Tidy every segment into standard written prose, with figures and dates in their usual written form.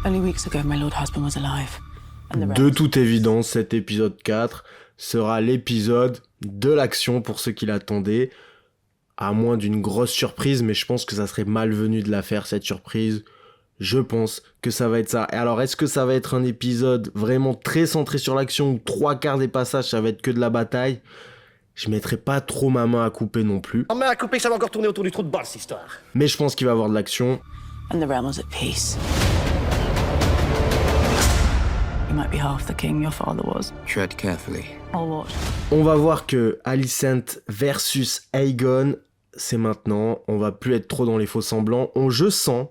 Only weeks ago, my lord husband was alive. And the De realms- toute évidence, cet épisode 4 sera l'épisode de l'action pour ceux qui l'attendaient, à moins d'une grosse surprise, mais je pense que ça serait malvenu de la faire, cette surprise. Je pense que ça va être ça. Et alors, est-ce que ça va être un épisode vraiment très centré sur l'action, où 3/4 des passages, ça va être que de la bataille? Je mettrai pas trop ma main à couper non plus. En main à couper, ça va encore tourner autour du trou de balle, cette histoire. Mais je pense qu'il va y avoir de l'action. And the realm was at peace. You might be half the king your father was. Tread carefully. I'll watch. On va voir que Alicent versus Aegon, c'est maintenant. On va plus être trop dans les faux semblants. Je sens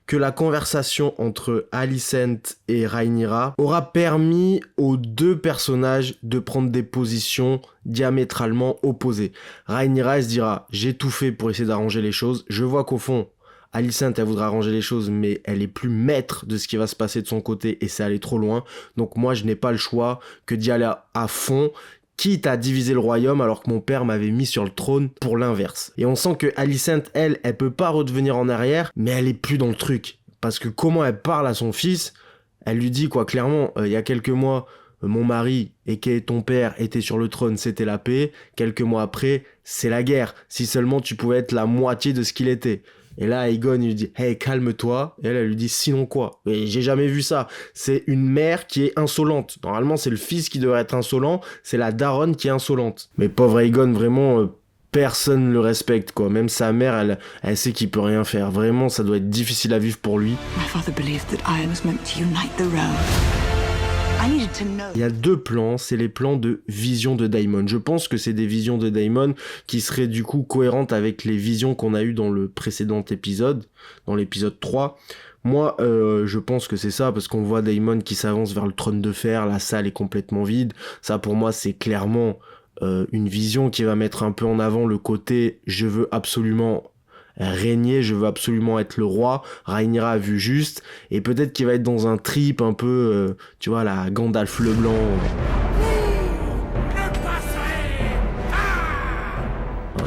que la conversation entre Alicent et Rhaenyra aura permis aux deux personnages de prendre des positions diamétralement opposées. Rhaenyra, elle se dira « J'ai tout fait pour essayer d'arranger les choses. Je vois qu'au fond, Alicent, elle voudra arranger les choses, mais elle est plus maître de ce qui va se passer de son côté et c'est aller trop loin. Donc moi, je n'ai pas le choix que d'y aller à fond, quitte à diviser le royaume alors que mon père m'avait mis sur le trône pour l'inverse. » Et on sent que Alicent, elle peut pas redevenir en arrière, mais elle est plus dans le truc. Parce que comment elle parle à son fils, elle lui dit quoi clairement, il y a quelques mois, mon mari et ton père était sur le trône, c'était la paix. Quelques mois après, c'est la guerre. Si seulement tu pouvais être la moitié de ce qu'il était. Et là, Aegon, il lui dit « Hey, calme-toi ». Et elle lui dit « Sinon quoi ?» Et j'ai jamais vu ça. C'est une mère qui est insolente. Normalement, c'est le fils qui devrait être insolent. C'est la daronne qui est insolente. Mais pauvre Aegon, vraiment, personne ne le respecte, quoi. Même sa mère, elle sait qu'il peut rien faire. Vraiment, ça doit être difficile à vivre pour lui. My father believed that iron was meant to unite the realm. I needed to know. Il y a deux plans, c'est les plans de vision de Daemon. Je pense que c'est des visions de Daemon qui seraient du coup cohérentes avec les visions qu'on a eues dans le précédent épisode, dans l'épisode 3. Moi, je pense que c'est ça, parce qu'on voit Daemon qui s'avance vers le trône de fer, la salle est complètement vide. Ça, pour moi, c'est clairement une vision qui va mettre un peu en avant le côté « je veux absolument régner, je veux absolument être le roi ». Rhaenyra a vu juste, et peut-être qu'il va être dans un trip un peu, tu vois, la Gandalf le Blanc.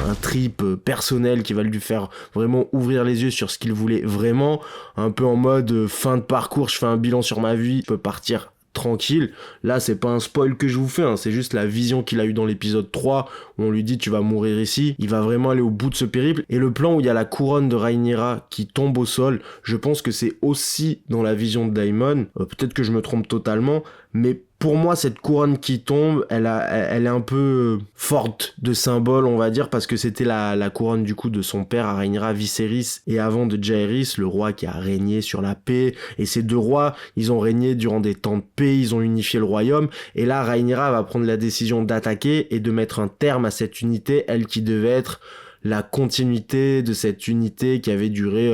Un trip personnel qui va lui faire vraiment ouvrir les yeux sur ce qu'il voulait vraiment, un peu en mode fin de parcours, je fais un bilan sur ma vie, je peux partir tranquille. Là, c'est pas un spoil que je vous fais, hein, c'est juste la vision qu'il a eue dans l'épisode 3 où on lui dit tu vas mourir ici. Il va vraiment aller au bout de ce périple. Et le plan où il y a la couronne de Rhaenyra qui tombe au sol, je pense que c'est aussi dans la vision de Daemon. Peut-être que je me trompe totalement, mais pour moi, cette couronne qui tombe, elle est un peu forte de symbole, on va dire, parce que c'était la couronne du coup de son père, Rhaenyra, Viserys, et avant de Jaehaerys, le roi qui a régné sur la paix. Et ces deux rois, ils ont régné durant des temps de paix, ils ont unifié le royaume. Et là, Rhaenyra va prendre la décision d'attaquer et de mettre un terme à cette unité, elle qui devait être la continuité de cette unité qui avait duré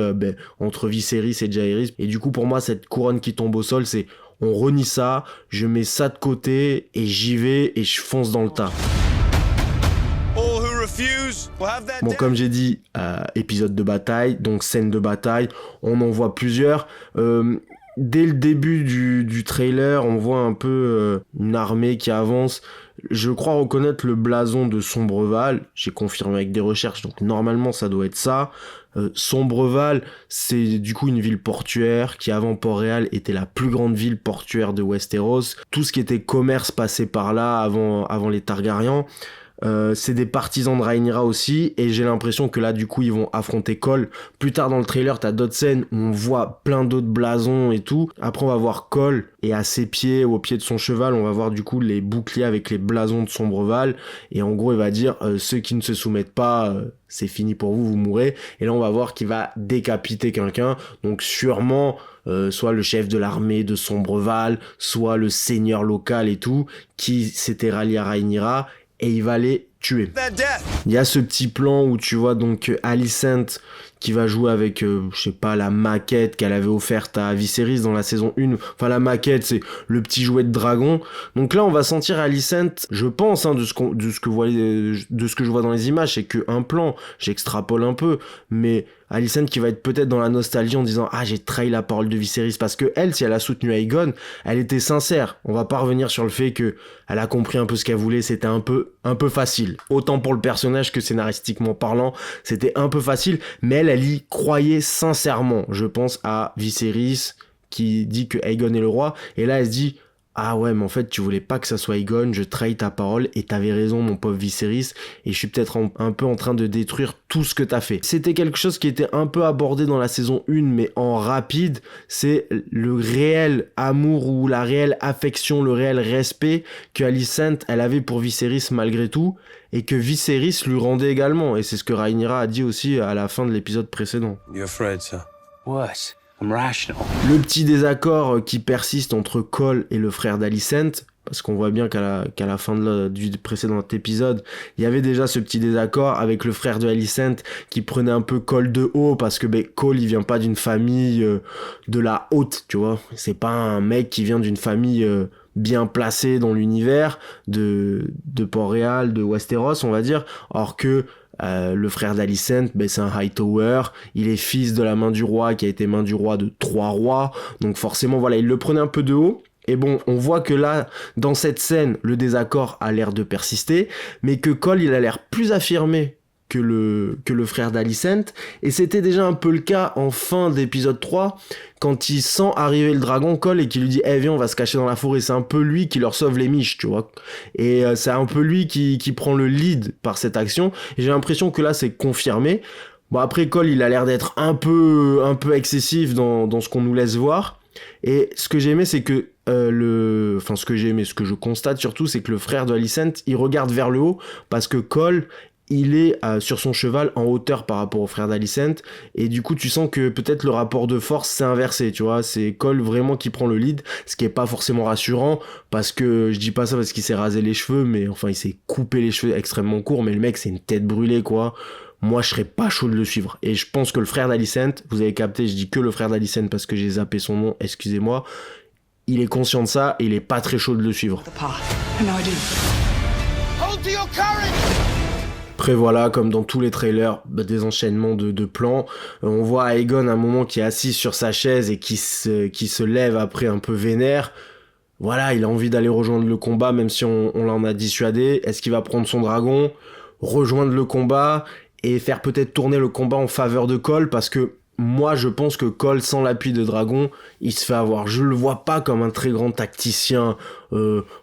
entre Viserys et Jaehaerys. Et du coup, pour moi, cette couronne qui tombe au sol, c'est on renie ça, je mets ça de côté et j'y vais et je fonce dans le tas. Bon, comme j'ai dit, épisode de bataille, donc scène de bataille, on en voit plusieurs. Dès le début du trailer, on voit un peu une armée qui avance. Je crois reconnaître le blason de Sombreval, j'ai confirmé avec des recherches, donc normalement ça doit être ça. Sombreval, c'est du coup une ville portuaire qui avant Port-Réal était la plus grande ville portuaire de Westeros. Tout ce qui était commerce passait par là avant les Targaryens. C'est des partisans de Rhaenyra aussi, et j'ai l'impression que là du coup ils vont affronter Cole. Plus tard dans le trailer t'as d'autres scènes où on voit plein d'autres blasons et tout. Après on va voir Cole, et à ses pieds, au pied de son cheval, on va voir du coup les boucliers avec les blasons de Sombreval, et en gros il va dire ceux qui ne se soumettent pas, c'est fini pour vous, vous mourrez. Et là on va voir qu'il va décapiter quelqu'un, donc sûrement soit le chef de l'armée de Sombreval, soit le seigneur local et tout, qui s'était rallié à Rhaenyra, et il va les tuer. Il y a ce petit plan où tu vois donc Alicent qui va jouer avec, je sais pas, la maquette qu'elle avait offerte à Viserys dans la saison 1. Enfin, la maquette, c'est le petit jouet de dragon. Donc là, on va sentir Alicent, je pense, hein, de ce que je vois dans les images, c'est qu'un plan, j'extrapole un peu, mais Alicent qui va être peut-être dans la nostalgie en disant « Ah, j'ai trahi la parole de Viserys », parce que elle, si elle a soutenu Aegon, elle était sincère. On va pas revenir sur le fait que elle a compris un peu ce qu'elle voulait, c'était un peu facile. Autant pour le personnage que scénaristiquement parlant, c'était un peu facile, mais elle y croyait sincèrement. Je pense à Viserys qui dit que Aegon est le roi, et là elle se dit ah ouais, mais en fait, tu voulais pas que ça soit Aegon, je trahis ta parole, et t'avais raison, mon pauvre Viserys, et je suis peut-être un peu en train de détruire tout ce que t'as fait. C'était quelque chose qui était un peu abordé dans la saison 1, mais en rapide, c'est le réel amour ou la réelle affection, le réel respect que Alicent, elle avait pour Viserys malgré tout, et que Viserys lui rendait également, et c'est ce que Rhaenyra a dit aussi à la fin de l'épisode précédent. You're afraid, sir? What? I'm rational. Le petit désaccord qui persiste entre Cole et le frère d'Alicent, parce qu'on voit bien qu'à la fin du précédent épisode, il y avait déjà ce petit désaccord avec le frère de Alicent qui prenait un peu Cole de haut, parce que Cole il vient pas d'une famille de la haute, tu vois. C'est pas un mec qui vient d'une famille bien placée dans l'univers de Port-Réal, de Westeros, on va dire, alors que le frère d'Alicent, c'est un Hightower, il est fils de la main du roi qui a été main du roi de 3 rois, donc forcément voilà, il le prenait un peu de haut, et bon, on voit que là, dans cette scène, le désaccord a l'air de persister, mais que Cole, il a l'air plus affirmé que le frère d'Alicent, et c'était déjà un peu le cas en fin d'épisode 3, quand il sent arriver le dragon Cole et qu'il lui dit viens, on va se cacher dans la forêt. C'est un peu lui qui leur sauve les miches, tu vois, et c'est un peu lui qui prend le lead par cette action, et j'ai l'impression que là c'est confirmé. Bon, après Cole, il a l'air d'être un peu excessif dans ce qu'on nous laisse voir, et ce que j'ai aimé, c'est que ce que je constate surtout, c'est que le frère de Alicent, il regarde vers le haut, parce que Cole, il est sur son cheval en hauteur par rapport au frère d'Alicent, et du coup tu sens que peut-être le rapport de force s'est inversé, tu vois, c'est Cole vraiment qui prend le lead, ce qui est pas forcément rassurant, parce que je dis pas ça parce qu'il s'est rasé les cheveux, mais enfin il s'est coupé les cheveux extrêmement courts, mais le mec c'est une tête brûlée quoi. Moi je serais pas chaud de le suivre, et je pense que le frère d'Alicent, vous avez capté, je dis que le frère d'Alicent parce que j'ai zappé son nom, excusez-moi, il est conscient de ça et il est pas très chaud de le suivre. Après voilà, comme dans tous les trailers, des enchaînements de plans. On voit Aegon à un moment qui est assis sur sa chaise et qui se lève après un peu vénère. Voilà, il a envie d'aller rejoindre le combat même si on l'en a dissuadé. Est-ce qu'il va prendre son dragon, rejoindre le combat et faire peut-être tourner le combat en faveur de Cole, parce que moi je pense que Cole, sans l'appui de dragon, il se fait avoir. Je le vois pas comme un très grand tacticien,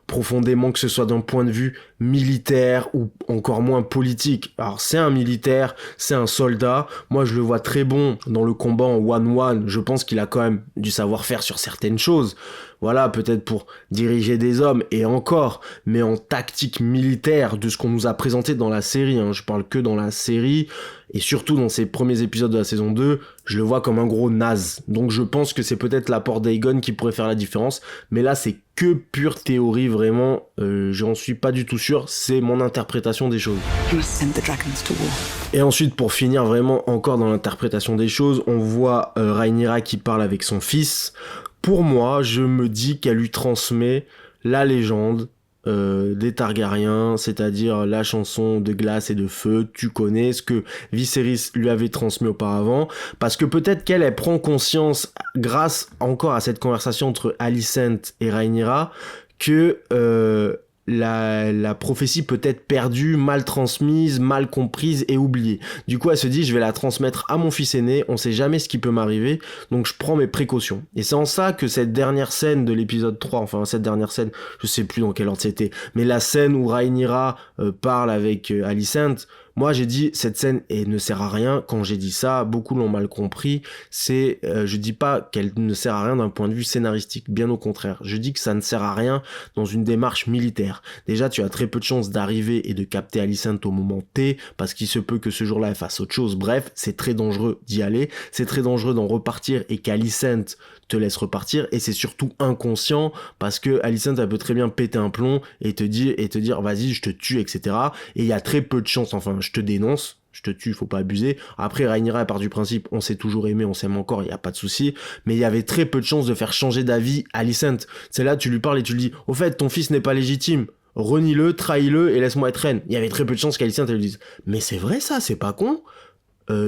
profondément, que ce soit d'un point de vue militaire ou encore moins politique. Alors c'est un militaire, c'est un soldat, moi je le vois très bon dans le combat en one-one, je pense qu'il a quand même du savoir-faire sur certaines choses, voilà, peut-être pour diriger des hommes et encore, mais en tactique militaire, de ce qu'on nous a présenté dans la série, je parle que dans la série, et surtout dans ces premiers épisodes de la saison 2, je le vois comme un gros naze, donc je pense que c'est peut-être l'apport d'Aegon qui pourrait faire la différence, mais là c'est que pure théorie, vraiment, j'en suis pas du tout sûr, c'est mon interprétation des choses. Et ensuite, pour finir vraiment encore dans l'interprétation des choses, on voit Rhaenyra qui parle avec son fils. Pour moi, je me dis qu'elle lui transmet la légende des Targaryens, c'est-à-dire la chanson de glace et de feu, tu connais ce que Viserys lui avait transmis auparavant, parce que peut-être qu'elle prend conscience, grâce encore à cette conversation entre Alicent et Rhaenyra, que la prophétie peut être perdue, mal transmise, mal comprise et oubliée. Du coup, elle se dit, je vais la transmettre à mon fils aîné, on sait jamais ce qui peut m'arriver, donc je prends mes précautions. Et c'est en ça que cette dernière scène de l'épisode 3, enfin cette dernière scène, je sais plus dans quel ordre c'était, mais la scène où Rhaenyra parle avec Alicent, moi j'ai dit cette scène ne sert à rien. Quand j'ai dit ça, beaucoup l'ont mal compris. C'est je dis pas qu'elle ne sert à rien d'un point de vue scénaristique, bien au contraire. Je dis que ça ne sert à rien dans une démarche militaire. Déjà, tu as très peu de chances d'arriver et de capter Alicent au moment T, parce qu'il se peut que ce jour-là elle fasse autre chose. Bref, c'est très dangereux d'y aller, c'est très dangereux d'en repartir et qu'Alicent te laisse repartir, et c'est surtout inconscient parce que Alicent elle peut très bien péter un plomb et te dire vas-y je te tue, etc. Et il y a très peu de chances, enfin je te dénonce, je te tue, faut pas abuser. Après Rhaenyra part du principe on s'est toujours aimé, on s'aime encore, il y a pas de souci, mais il y avait très peu de chances de faire changer d'avis Alicent. C'est là tu lui parles et tu lui dis au fait ton fils n'est pas légitime, renie-le, trahis-le et laisse-moi être reine. Il y avait très peu de chances qu'Alicent elle lui dise mais c'est vrai ça, c'est pas con.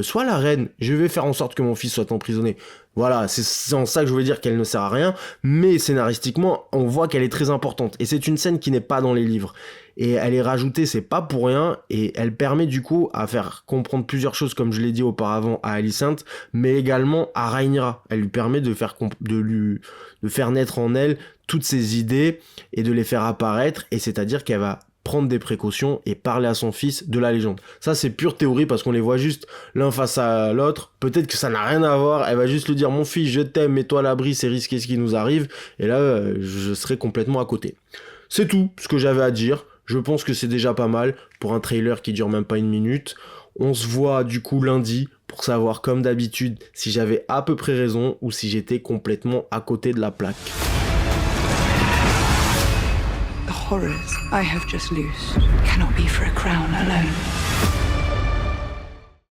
sois la reine, je vais faire en sorte que mon fils soit emprisonné. Voilà, c'est en ça que je veux dire qu'elle ne sert à rien, mais scénaristiquement, on voit qu'elle est très importante. Et c'est une scène qui n'est pas dans les livres. Et elle est rajoutée, c'est pas pour rien, et elle permet du coup à faire comprendre plusieurs choses, comme je l'ai dit auparavant, à Alicent, mais également à Rhaenyra. Elle lui permet de faire naître en elle toutes ses idées et de les faire apparaître, et c'est-à-dire qu'elle va prendre des précautions et parler à son fils de la légende. Ça, c'est pure théorie parce qu'on les voit juste l'un face à l'autre. Peut-être que ça n'a rien à voir. Elle va juste lui dire, mon fils, je t'aime, mets-toi à l'abri, c'est risqué ce qui nous arrive. Et là, je serai complètement à côté. C'est tout ce que j'avais à dire. Je pense que c'est déjà pas mal pour un trailer qui dure même pas 1 minute. On se voit du coup lundi pour savoir, comme d'habitude, si j'avais à peu près raison ou si j'étais complètement à côté de la plaque. The horrors I have just loosed cannot be for a crown alone.